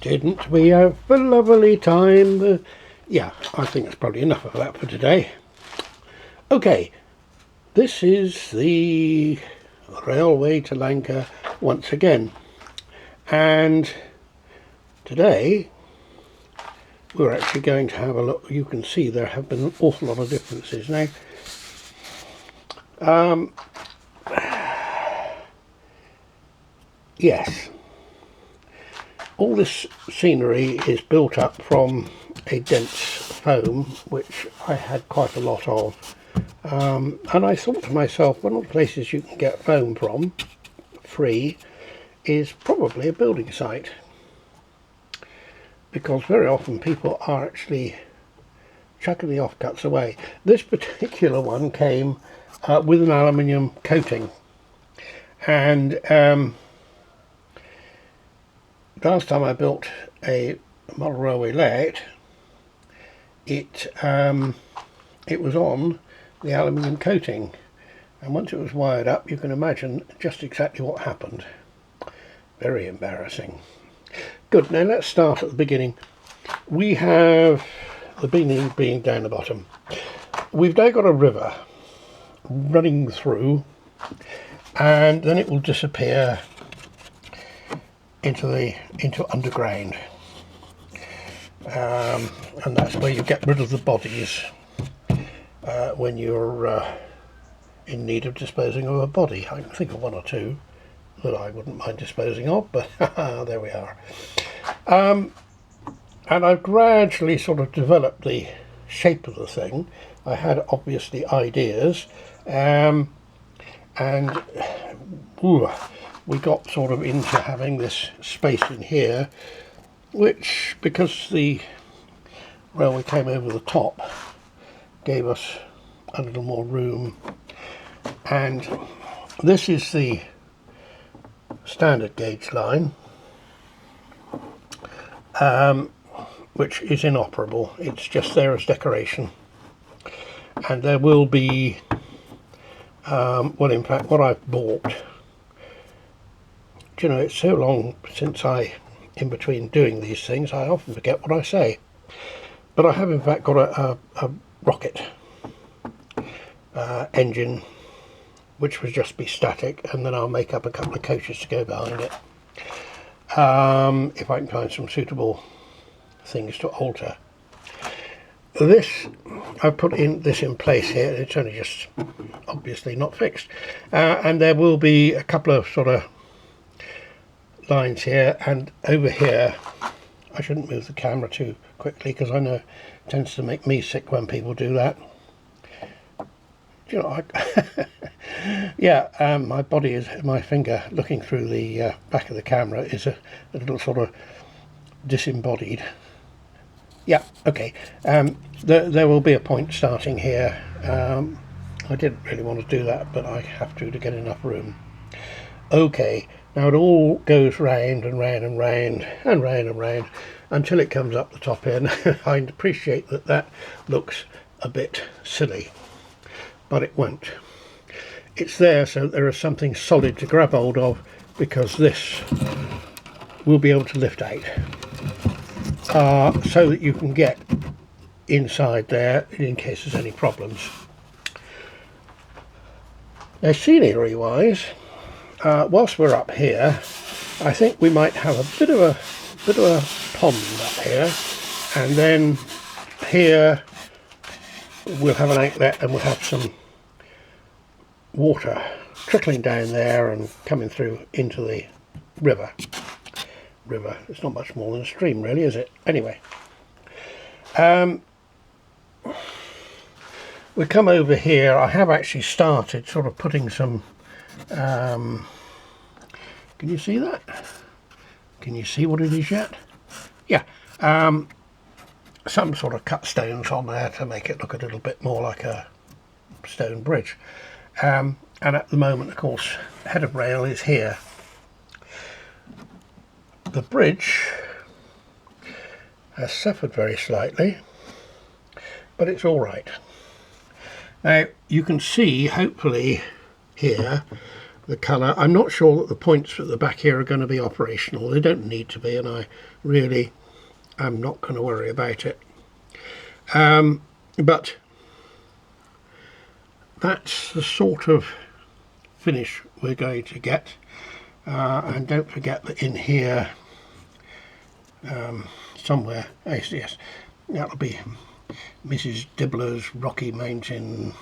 Didn't we have a lovely time? Yeah, I think that's probably enough of that for today. Okay, this is the railway to Lancre once again, and today we're actually going to have a look. You can see there have been an awful lot of differences now. Yes, all this scenery is built up from a dense foam, which I had quite a lot of. And I thought to myself, one of the places you can get foam from, free, is probably a building site. Because very often people are actually chucking the offcuts away. This particular one came with an aluminium coating. And last time I built a model railway layout, it was on the aluminium coating, and once it was wired up, you can imagine just exactly what happened. Very embarrassing. Good, now let's start at the beginning. We have the being down the bottom. We've now got a river running through, and then it will disappear into underground, and that's where you get rid of the bodies when you're in need of disposing of a body. I can think of one or two that I wouldn't mind disposing of, but there we are. And I've gradually sort of developed the shape of the thing. I had obviously ideas, and we got sort of into having this space in here, which, because the railway came over the top, gave us a little more room. And this is the standard gauge line, which is inoperable. It's just there as decoration. And there will be, well, in fact, what I've bought, you know, it's so long since in between doing these things, I often forget what I say. But I have in fact got a rocket engine, which would just be static, and then I'll make up a couple of coaches to go behind it, if I can find some suitable things to alter. This, I've put this in place here. It's only just obviously not fixed, and there will be a couple of sort of lines here, and over here. I shouldn't move the camera too quickly because I know it tends to make me sick when people do that. You know, yeah, my body is, my finger looking through the back of the camera is a little sort of disembodied. Yeah, okay. There will be a point starting here. I didn't really want to do that, but I have to get enough room. Okay, now it all goes round and round and round and round and round until it comes up the top end. I appreciate that looks a bit silly, but it won't. It's there so there is something solid to grab hold of, because this will be able to lift out, so that you can get inside there in case there's any problems. Now, scenery wise, whilst we're up here, I think we might have a bit of a pond up here, and then here we'll have an outlet, and we'll have some water trickling down there and coming through into the river. It's not much more than a stream, really, is it? Anyway, we come over here. I have actually started sort of putting some, can you see that? Can you see what it is yet? Yeah, some sort of cut stones on there to make it look a little bit more like a stone bridge. And at the moment, of course, head of rail is here. The bridge has suffered very slightly, but it's all right. Now, you can see, hopefully, here, the colour. I'm not sure that the points at the back here are going to be operational. They don't need to be, and I really am not going to worry about it. But that's the sort of finish we're going to get. And don't forget that in here somewhere, yes, that'll be Mrs. Dibbler's Rocky Mountain,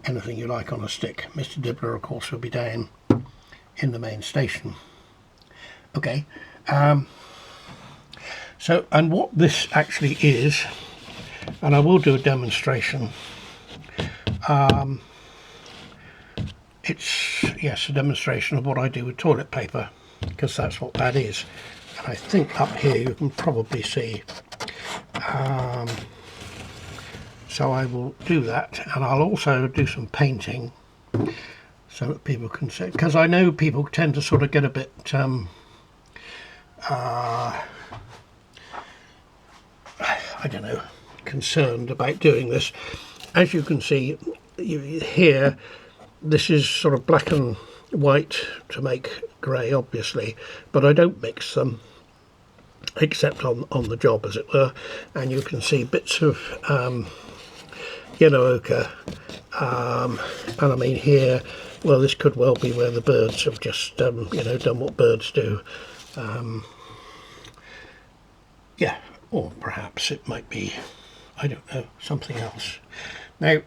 anything you like on a stick. Mr. Dibbler, of course, will be down in the main station. Okay, so, and what this actually is, and I will do a demonstration. It's, yes, a demonstration of what I do with toilet paper, because that's what that is. And I think up here you can probably see. So I will do that, and I'll also do some painting so that people can see, because I know people tend to sort of get a bit I don't know, concerned about doing this. As you can see here, this is sort of black and white to make grey, obviously, but I don't mix them except on the job, as it were. And you can see bits of yellow ochre, and I mean here, well, this could well be where the birds have just you know, done what birds do. Yeah, or perhaps it might be, I don't know, something else. Now,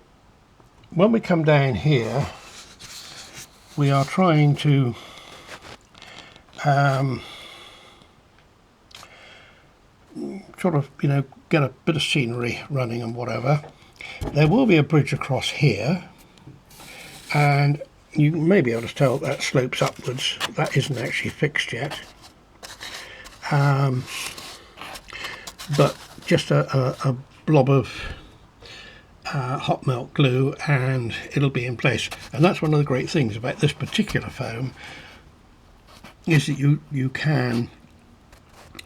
when we come down here, we are trying to sort of, you know, get a bit of scenery running and whatever. There will be a bridge across here, and you may be able to tell that slopes upwards. That isn't actually fixed yet, but just a blob of hot melt glue and it'll be in place. And that's one of the great things about this particular foam, is that you can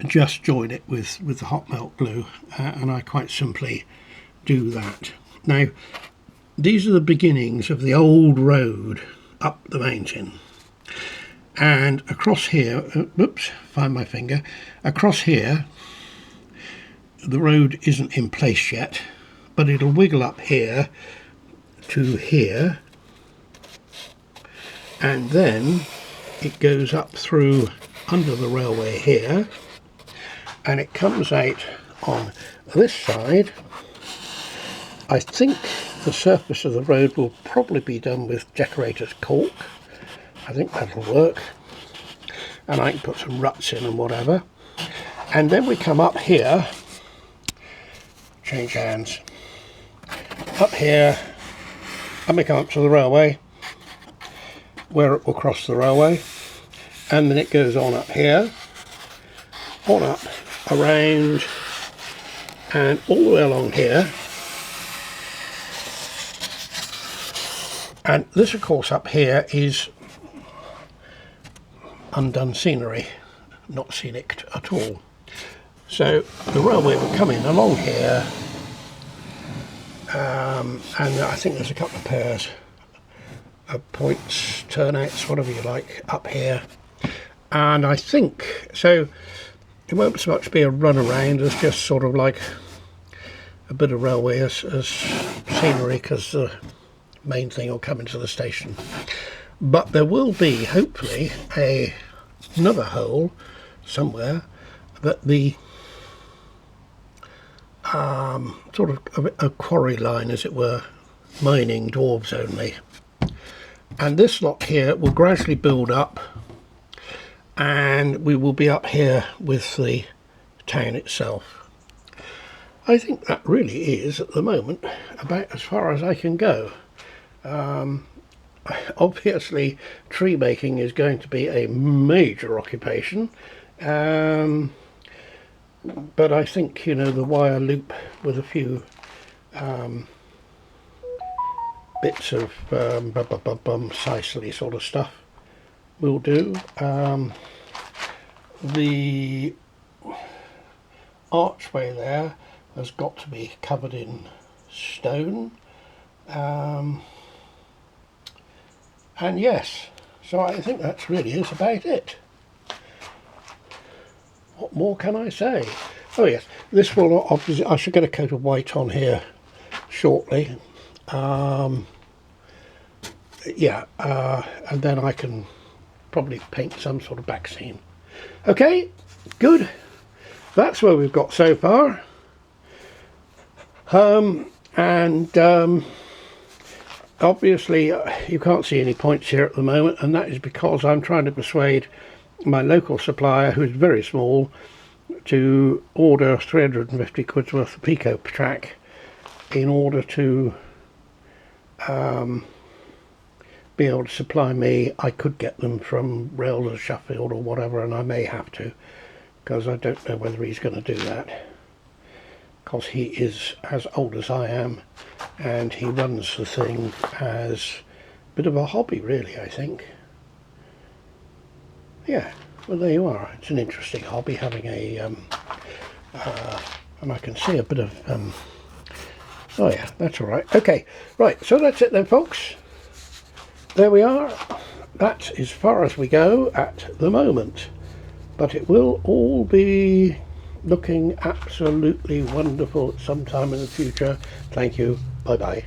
just join it with the hot melt glue, and I quite simply do that. Now, these are the beginnings of the old road up the mountain, and across here, whoops, find my finger, across here the road isn't in place yet, but it'll wiggle up here to here, and then it goes up through under the railway here, and it comes out on this side. I think the surface of the road will probably be done with decorator's cork. I think that'll work, and I can put some ruts in and whatever. And then we come up here, change hands, up here, and we come up to the railway, where it will cross the railway, and then it goes on up here, on up, around, and all the way along here. And this, of course, up here is undone scenery, not scenic at all. So the railway will come in along here, and I think there's a couple of pairs of points, turnouts, whatever you like, up here. And I think, so it won't so much be a run around as just sort of like a bit of railway as scenery, because the main thing will come into the station. But there will be, hopefully, another hole somewhere that the sort of a quarry line, as it were, mining dwarves only. And this lot here will gradually build up, and we will be up here with the town itself. I think that really is, at the moment, about as far as I can go. Obviously, tree making is going to be a major occupation, but I think, you know, the wire loop with a few bits of sicily sort of stuff will do. The archway there has got to be covered in stone. And yes, so I think that's really is about it. What more can I say? Oh yes, this will obviously, I should get a coat of white on here shortly. Yeah, and then I can probably paint some sort of back scene. Okay, good. That's where we've got so far. Obviously you can't see any points here at the moment, and that is because I'm trying to persuade my local supplier, who's very small, to order 350 quid's worth of Pico track in order to be able to supply me. I could get them from Rails or Sheffield or whatever, and I may have to, because I don't know whether he's going to do that, because he is as old as I am and he runs the thing as a bit of a hobby, really, I think. Yeah, well, there you are. It's an interesting hobby, having a and I can see a bit of oh yeah, that's all right. Okay, right, so that's it then, folks. There we are. That's as far as we go at the moment, but it will all be looking absolutely wonderful at some time in the future. Thank you. Bye bye.